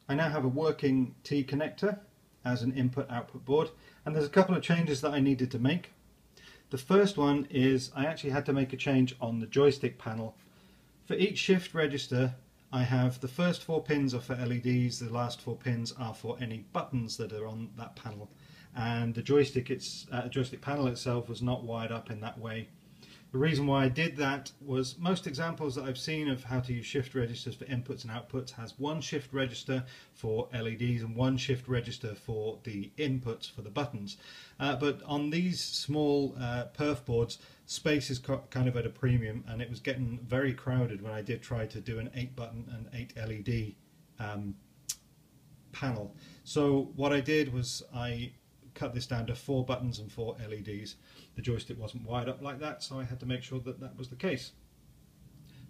I now have a working T connector as an input-output board, and there's a couple of changes that I needed to make. The first one is I actually had to make a change on the joystick panel. For each shift register, I have the first 4 pins are for LEDs, the last 4 pins are for any buttons that are on that panel, and the joystick panel itself was not wired up in that way. The reason why I did that was most examples that I've seen of how to use shift registers for inputs and outputs has one shift register for LEDs and one shift register for the inputs for the buttons. But on these small perf boards, space is kind of at a premium, and it was getting very crowded when I did try to do an 8 button and 8 LED panel. So what I did was I cut this down to 4 buttons and 4 LEDs. The joystick wasn't wired up like that, so I had to make sure that that was the case.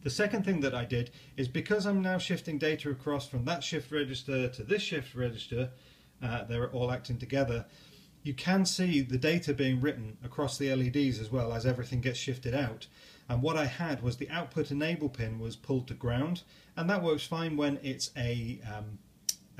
The second thing that I did is, because I'm now shifting data across from that shift register to this shift register, they're all acting together, you can see the data being written across the LEDs as well as everything gets shifted out. And what I had was the output enable pin was pulled to ground, and that works fine when it's a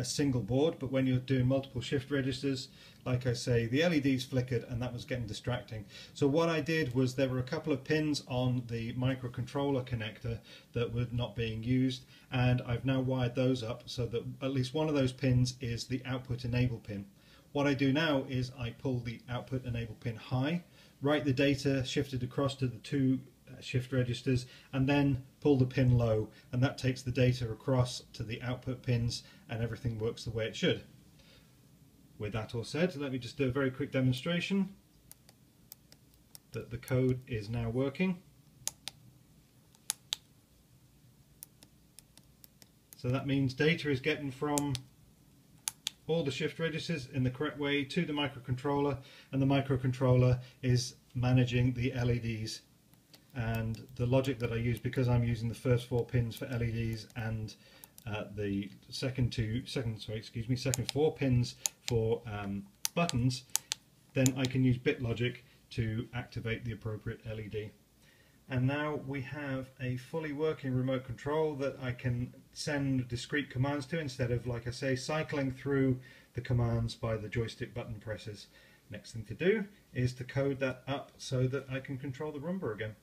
single board, but when you're doing multiple shift registers, like I say, the LEDs flickered and that was getting distracting. So what I did was there were a couple of pins on the microcontroller connector that were not being used, and I've now wired those up so that at least one of those pins is the output enable pin. What I do now is I pull the output enable pin high, write the data shifted across to the 2 shift registers, and then pull the pin low, and that takes the data across to the output pins and everything works the way it should. With that all said, let me just do a very quick demonstration that the code is now working. So that means data is getting from all the shift registers in the correct way to the microcontroller, and the microcontroller is managing the LEDs. And the logic that I use, because I'm using the first 4 pins for LEDs and the second 4 pins for buttons, then I can use bit logic to activate the appropriate LED. And now we have a fully working remote control that I can send discrete commands to, instead of, like I say, cycling through the commands by the joystick button presses. Next thing to do is to code that up so that I can control the Roomba again.